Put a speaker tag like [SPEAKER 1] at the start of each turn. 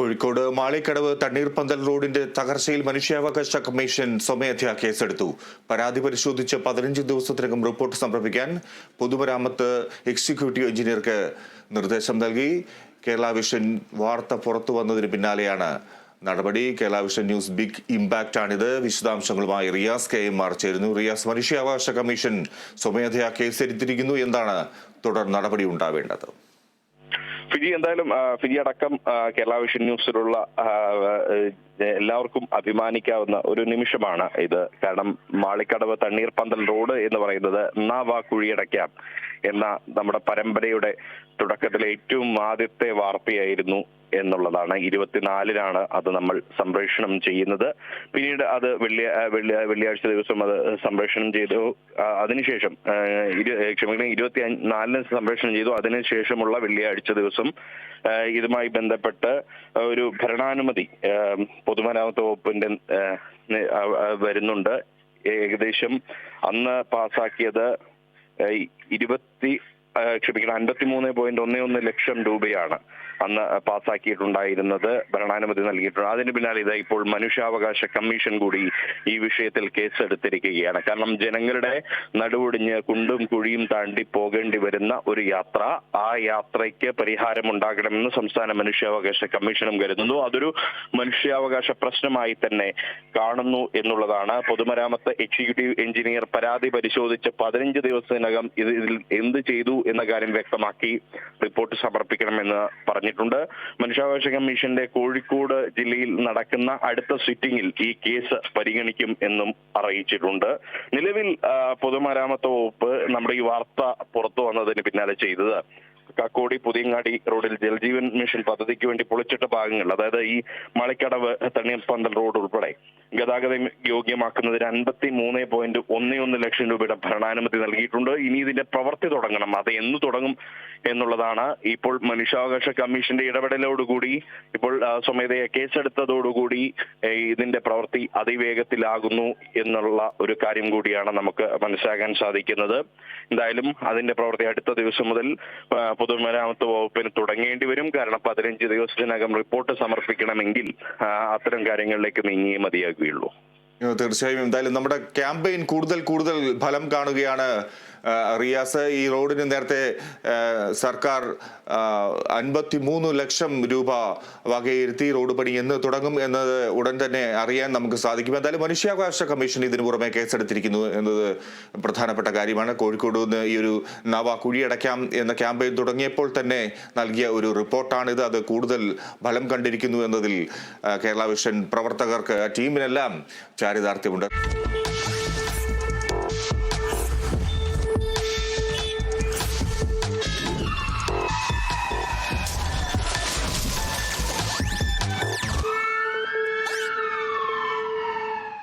[SPEAKER 1] കോഴിക്കോട് മാളിക്കടവ് തണ്ണീർപ്പന്തൽ റോഡിന്റെ തകർച്ചയിൽ മനുഷ്യാവകാശ കമ്മീഷൻ സ്വമേധയാ കേസെടുത്തു. പരാതി പരിശോധിച്ച് 15 ദിവസത്തിനകം റിപ്പോർട്ട് സമർപ്പിക്കാൻ പൊതുമരാമത്ത് എക്സിക്യൂട്ടീവ് എഞ്ചിനീയർക്ക് നിർദ്ദേശം നൽകി. കേരള വിഷൻ വാർത്ത പുറത്തു വന്നതിന് പിന്നാലെയാണ് നടപടി. Kerala vision news big impact ആണിത്. വിശദാംശങ്ങളുമായി റിയാസ് KMR ചേരുന്നു. റിയാസ്, മനുഷ്യാവകാശ കമ്മീഷൻ സ്വമേധയാ കേസെടുത്തിരിക്കുന്നു. എന്താണ് തുടർ നടപടി ഉണ്ടാവേണ്ടത്?
[SPEAKER 2] ഫിജി എന്തായാലും ഫിജി അടക്കം കേരള വിഷൻ ന്യൂസിലുള്ള എല്ലാവർക്കും അഭിമാനിക്കാവുന്ന ഒരു നിമിഷമാണ് ഇത്. കാരണം മാളിക്കടവ് തണ്ണീർപ്പന്തൽ റോഡ് എന്ന് പറയുന്നത് കുഴിയടയ്ക്കാം എന്ന നമ്മുടെ പരമ്പരയുടെ തുടക്കത്തിലെ ഏറ്റവും ആദ്യത്തെ വാർത്തയായിരുന്നു എന്നുള്ളതാണ്. 24-നാണ് അത് നമ്മൾ സംപ്രേഷണം ചെയ്യുന്നത്. പിന്നീട് അത് വെള്ളിയാഴ്ച ദിവസം അത് സംപ്രേഷണം ചെയ്തു. അതിനുശേഷം 24-ന് സംപ്രേഷണം ചെയ്തു. അതിനുശേഷമുള്ള വെള്ളിയാഴ്ച ദിവസം ഇതുമായി ബന്ധപ്പെട്ട് ഒരു ഭരണാനുമതി പൊതുമരാമത്ത് വകുപ്പിന്റെ വരുന്നുണ്ട്. ഏകദേശം അന്ന് പാസാക്കിയത് 53.11 ലക്ഷം രൂപയാണ് അന്ന് പാസാക്കിയിട്ടുണ്ടായിരുന്നത്, ഭരണാനുമതി നൽകിയിട്ടുണ്ട്. അതിന് പിന്നാലെ ഇതാ ഇപ്പോൾ മനുഷ്യാവകാശ കമ്മീഷൻ കൂടി ഈ വിഷയത്തിൽ കേസെടുത്തിരിക്കുകയാണ്. കാരണം ജനങ്ങളുടെ നടുവൊടിഞ്ഞ് കുണ്ടും കുഴിയും താണ്ടി പോകേണ്ടി വരുന്ന ഒരു യാത്ര, ആ യാത്രയ്ക്ക് പരിഹാരമുണ്ടാകണമെന്ന് സംസ്ഥാന മനുഷ്യാവകാശ കമ്മീഷനും കരുതുന്നു. അതൊരു മനുഷ്യാവകാശ പ്രശ്നമായി തന്നെ കാണുന്നു എന്നുള്ളതാണ്. പൊതുമരാമത്ത് എക്സിക്യൂട്ടീവ് എഞ്ചിനീയർ പരാതി പരിശോധിച്ച് 15 ദിവസത്തിനകം ഇതിൽ എന്ത് ചെയ്തു എന്ന കാര്യം വ്യക്തമാക്കി റിപ്പോർട്ട് സമർപ്പിക്കണമെന്ന് പറഞ്ഞിട്ടുണ്ട്. മനുഷ്യാവകാശ കമ്മീഷന്റെ കോഴിക്കോട് ജില്ലയിൽ നടക്കുന്ന അടുത്ത സിറ്റിംഗിൽ ഈ കേസ് പരിഗണിക്കും എന്നും അറിയിച്ചിട്ടുണ്ട്. നിലവിൽ പൊതുമരാമത്ത് വകുപ്പ് നമ്മുടെ ഈ വാർത്ത പുറത്തു വന്നതിന് പിന്നാലെ ചെയ്തത് കാക്കോടി പുതിയങ്ങാടി റോഡിൽ ജൽജീവൻ മിഷൻ പദ്ധതിക്ക് വേണ്ടി പൊളിച്ചിട്ട ഭാഗങ്ങൾ, അതായത് ഈ മാളിക്കടവ് തണ്ണീർപ്പന്തൽ റോഡ് ഉൾപ്പെടെ ഗതാഗതം യോഗ്യമാക്കുന്നതിന് 53.11 ലക്ഷം രൂപയുടെ ഭരണാനുമതി നൽകിയിട്ടുണ്ട്. ഇനി ഇതിന്റെ പ്രവൃത്തി തുടങ്ങണം. അത് എന്ന് തുടങ്ങും എന്നുള്ളതാണ്. ഇപ്പോൾ മനുഷ്യാവകാശ കമ്മീഷന്റെ ഇടപെടലോടുകൂടി ഇപ്പോൾ സ്വമേധയാ കേസെടുത്തതോടുകൂടി ഇതിന്റെ പ്രവൃത്തി അതിവേഗത്തിലാകുന്നു എന്നുള്ള ഒരു കാര്യം കൂടിയാണ് നമുക്ക് മനസ്സിലാക്കാൻ സാധിക്കുന്നത്. എന്തായാലും അതിന്റെ പ്രവൃത്തി അടുത്ത ദിവസം മുതൽ പൊതുമരാമത്ത് വകുപ്പിന് തുടങ്ങേണ്ടി വരും. കാരണം 15 ദിവസത്തിനകം റിപ്പോർട്ട് സമർപ്പിക്കണമെങ്കിൽ അത്തരം കാര്യങ്ങളിലേക്ക് നീങ്ങിയേ മതിയാകുകയുള്ളൂ.
[SPEAKER 1] തീർച്ചയായും. എന്തായാലും നമ്മുടെ ക്യാമ്പയിൻ കൂടുതൽ ഫലം കാണുകയാണ്. റിയാസ്, ഈ റോഡിന് നേരത്തെ സർക്കാർ 53 ലക്ഷം രൂപ വകയിരുത്തി റോഡ് പണി എന്ന് തുടങ്ങും എന്നത് ഉടൻ തന്നെ അറിയാൻ നമുക്ക് സാധിക്കും. എന്തായാലും മനുഷ്യാവകാശ കമ്മീഷൻ ഇതിനു പുറമെ കേസെടുത്തിരിക്കുന്നു എന്നത് പ്രധാനപ്പെട്ട കാര്യമാണ്. കോഴിക്കോട് നിന്ന് ഈ ഒരു കുഴിയടയ്ക്കാം എന്ന ക്യാമ്പയിൻ തുടങ്ങിയപ്പോൾ തന്നെ നൽകിയ ഒരു റിപ്പോർട്ടാണിത്. അത് കൂടുതൽ ഫലം കണ്ടിരിക്കുന്നു എന്നതിൽ കേരള വിഷൻ പ്രവർത്തകർക്ക്, ടീമിനെല്ലാം ചാരിതാർത്ഥ്യമുണ്ട്.